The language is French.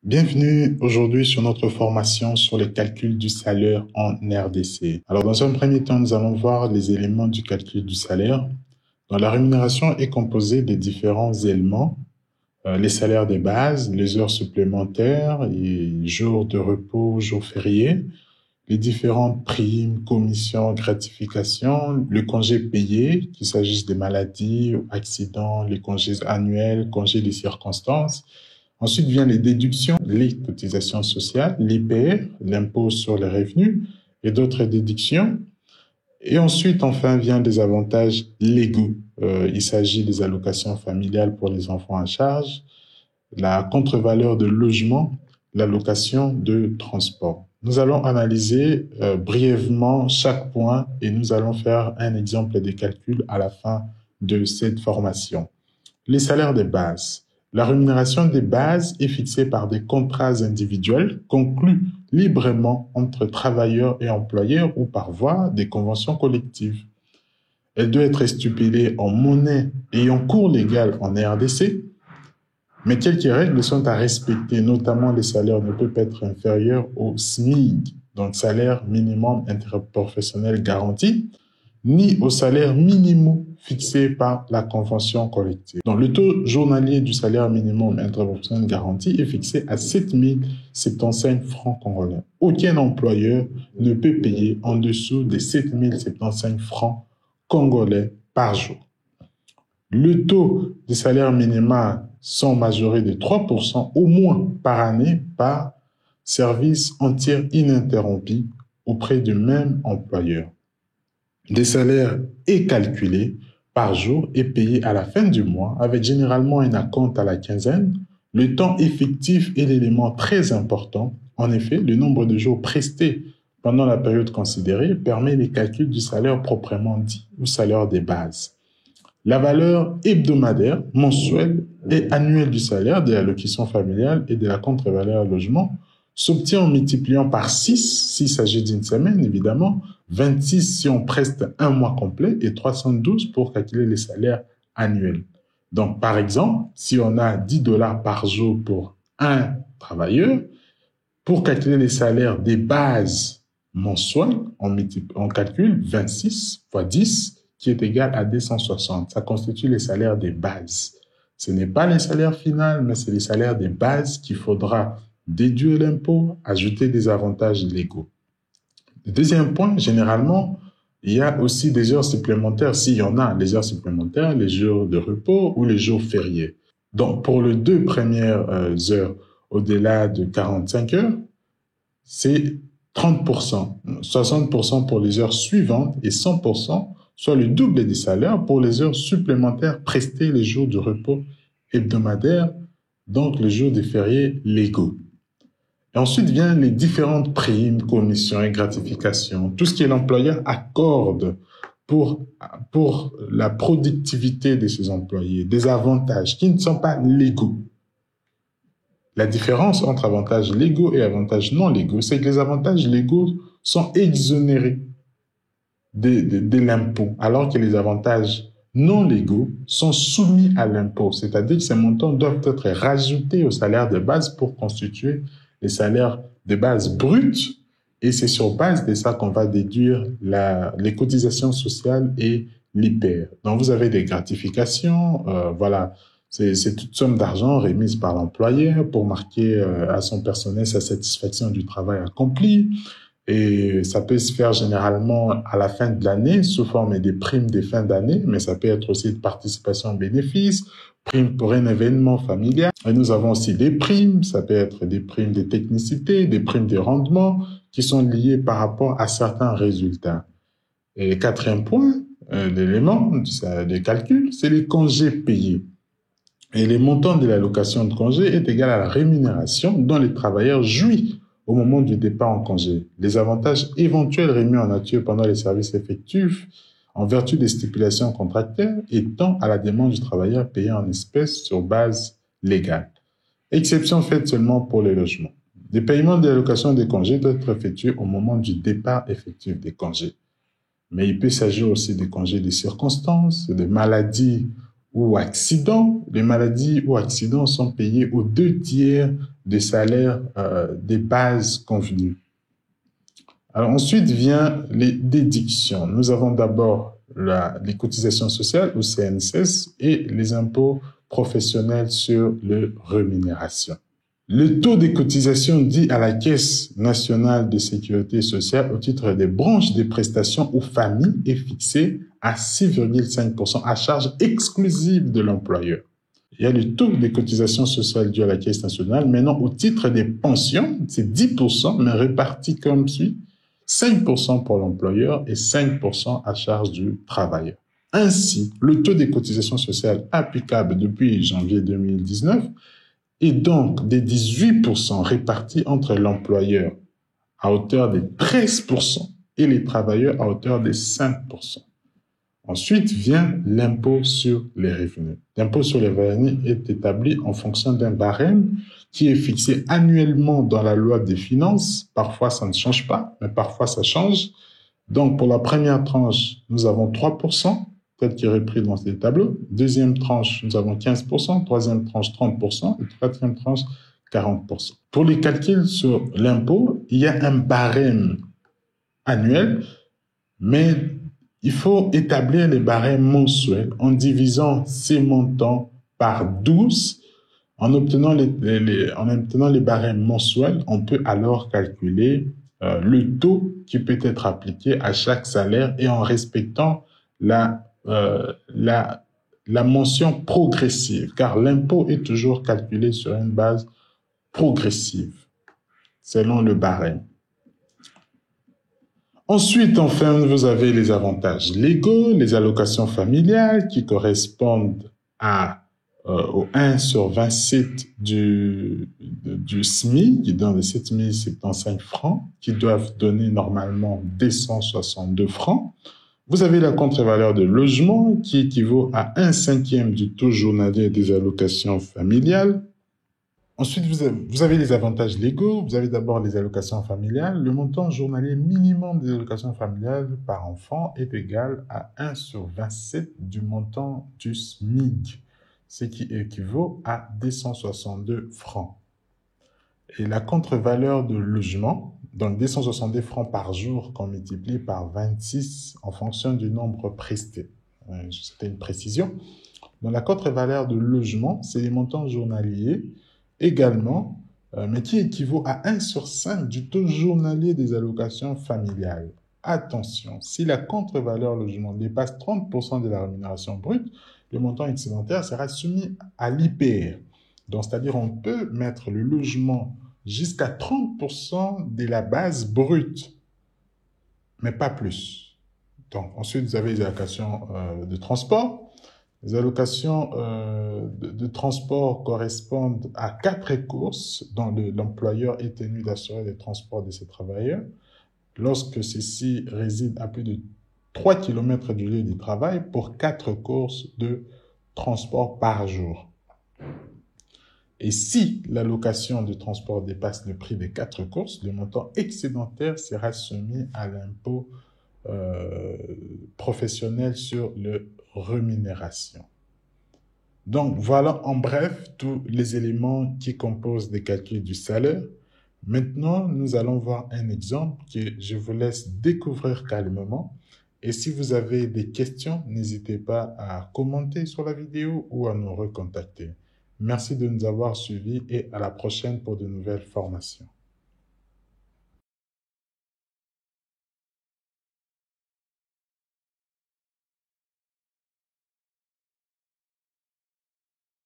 Bienvenue aujourd'hui sur notre formation sur les calculs du salaire en RDC. Alors, dans un premier temps, nous allons voir les éléments du calcul du salaire. Donc, la rémunération est composée des différents éléments, les salaires de base, les heures supplémentaires, les jours de repos, jours fériés, les différentes primes, commissions, gratifications, le congé payé, qu'il s'agisse des maladies, accidents, les congés annuels, congés de circonstances. Ensuite vient les déductions, les cotisations sociales, l'IPR, l'impôt sur les revenus et d'autres déductions. Et ensuite, enfin, vient des avantages légaux. Il s'agit des allocations familiales pour les enfants à charge, la contre-valeur de logement, l'allocation de transport. Nous allons analyser brièvement chaque point et nous allons faire un exemple des calculs à la fin de cette formation. Les salaires de base. La rémunération des bases est fixée par des contrats individuels conclus librement entre travailleurs et employeurs ou par voie des conventions collectives. Elle doit être stipulée en monnaie ayant cours légal en RDC, mais quelques règles sont à respecter, notamment les salaires ne peuvent être inférieurs au SMIC, donc salaire minimum interprofessionnel garanti, ni au salaire minimum fixé par la convention collective. Donc, le taux journalier du salaire minimum interprofessionnel garanti est fixé à 7 075 francs congolais. Aucun employeur ne peut payer en dessous des 7 075 francs congolais par jour. Le taux des salaires minimaux sont majorés de 3% au moins par année par service entier ininterrompu auprès du même employeur. Des salaires est calculé par jour et payé à la fin du mois avec généralement un acompte à la quinzaine. Le temps effectif est l'élément très important. En effet, le nombre de jours prestés pendant la période considérée permet les calculs du salaire proprement dit ou salaire des bases. La valeur hebdomadaire, mensuelle et annuelle du salaire, de l'allocation familiale et de la contre-valeur logement s'obtient en multipliant par 6, s'il s'agit d'une semaine évidemment, 26 si on preste un mois complet et 312 pour calculer les salaires annuels. Donc, par exemple, si on a 10 $ par jour pour un travailleur, pour calculer les salaires des bases mensuelles, on calcule 26 fois 10 qui est égal à 260. Ça constitue les salaires des bases. Ce n'est pas les salaires finaux, mais c'est les salaires des bases qu'il faudra déduire l'impôt, ajouter des avantages légaux. Le deuxième point, généralement, il y a aussi des heures supplémentaires, s'il y en a, les heures supplémentaires, les jours de repos ou les jours fériés. Donc, pour les 2 premières heures au-delà de 45 heures, c'est 30%, 60% pour les heures suivantes et 100%, soit le double des salaires pour les heures supplémentaires prestées les jours de repos hebdomadaires, donc les jours des fériés légaux. Et ensuite viennent les différentes primes, commissions et gratifications, tout ce que l'employeur accorde pour la productivité de ses employés, des avantages qui ne sont pas légaux. La différence entre avantages légaux et avantages non légaux, c'est que les avantages légaux sont exonérés de l'impôt, alors que les avantages non légaux sont soumis à l'impôt, c'est-à-dire que ces montants doivent être rajoutés au salaire de base pour constituer les salaires de base bruts, et c'est sur base de ça qu'on va déduire les cotisations sociales et l'IPR. Donc, vous avez des gratifications, voilà, c'est toute somme d'argent remise par l'employeur pour marquer à son personnel sa satisfaction du travail accompli. Et ça peut se faire généralement à la fin de l'année sous forme des primes de fin d'année, mais ça peut être aussi de participation aux bénéfices, primes pour un événement familial. Et nous avons aussi des primes, ça peut être des primes de technicité, des primes de rendement qui sont liées par rapport à certains résultats. Et le quatrième point, l'élément de calcul, c'est les congés payés. Et les montants de l'allocation de congé est égal à la rémunération dont les travailleurs jouissent au moment du départ en congé. Les avantages éventuels remis en nature pendant les services effectifs en vertu des stipulations contractuelles étant à la demande du travailleur payé en espèces sur base légale. Exception faite seulement pour les logements. Les paiements de l'allocation des congés doivent être effectués au moment du départ effectif des congés. Mais il peut s'agir aussi des congés de circonstances, de maladies ou accident. Les maladies ou accidents sont payés aux 2/3 des salaires des bases convenues. Alors ensuite vient les déductions. Nous avons d'abord les cotisations sociales ou CNSS et les impôts professionnels sur les rémunérations. Le taux des cotisations dit à la Caisse nationale de sécurité sociale au titre des branches des prestations aux familles est fixé à 6,5% à charge exclusive de l'employeur. Il y a le taux des cotisations sociales dues à la Caisse nationale. Maintenant, au titre des pensions, c'est 10%, mais réparti comme suit. 5% pour l'employeur et 5% à charge du travailleur. Ainsi, le taux des cotisations sociales applicable depuis janvier 2019 est donc des 18% répartis entre l'employeur à hauteur de 13% et les travailleurs à hauteur de 5%. Ensuite vient l'impôt sur les revenus. L'impôt sur les revenus est établi en fonction d'un barème qui est fixé annuellement dans la loi des finances. Parfois, ça ne change pas, mais parfois, ça change. Donc, pour la première tranche, nous avons 3%, tel qu'il est repris dans ces tableaux. Deuxième tranche, nous avons 15%. Troisième tranche, 30%. Et quatrième tranche, 40%. Pour les calculs sur l'impôt, il y a un barème annuel, mais il faut établir les barèmes mensuels en divisant ces montants par 12. En obtenant les barèmes mensuels, on peut alors calculer le taux qui peut être appliqué à chaque salaire et en respectant la mention progressive, car l'impôt est toujours calculé sur une base progressive, selon le barème. Ensuite, enfin, vous avez les avantages légaux, les allocations familiales qui correspondent au 1 sur 27 du SMIC, qui donne 7075 francs, qui doivent donner normalement 262 francs. Vous avez la contre-valeur de logement qui équivaut à 1/5 du taux journalier des allocations familiales. Ensuite, vous avez les avantages légaux. Vous avez d'abord les allocations familiales. Le montant journalier minimum des allocations familiales par enfant est égal à 1 sur 27 du montant du SMIC, ce qui équivaut à 262 francs. Et la contre-valeur de logement, donc 262 francs par jour qu'on multiplie par 26 en fonction du nombre presté. C'était une précision. Donc la contre-valeur de logement, c'est les montants journaliers également, mais qui équivaut à 1 sur 5 du taux journalier des allocations familiales. Attention, si la contre-valeur logement dépasse 30% de la rémunération brute, le montant excédentaire sera soumis à l'IPR. Donc, c'est-à-dire on peut mettre le logement jusqu'à 30% de la base brute, mais pas plus. Donc, ensuite, vous avez les allocations de transport. Les allocations de transport correspondent à 4 courses dont l'employeur est tenu d'assurer les transports de ses travailleurs lorsque ceux-ci résident à plus de 3 km du lieu du travail pour 4 courses de transport par jour. Et si l'allocation de transport dépasse le prix des 4 courses, le montant excédentaire sera soumis à l'impôt professionnel sur les rémunérations. Donc, voilà en bref tous les éléments qui composent les calculs du salaire. Maintenant, nous allons voir un exemple que je vous laisse découvrir calmement. Et si vous avez des questions, n'hésitez pas à commenter sur la vidéo ou à nous recontacter. Merci de nous avoir suivis et à la prochaine pour de nouvelles formations.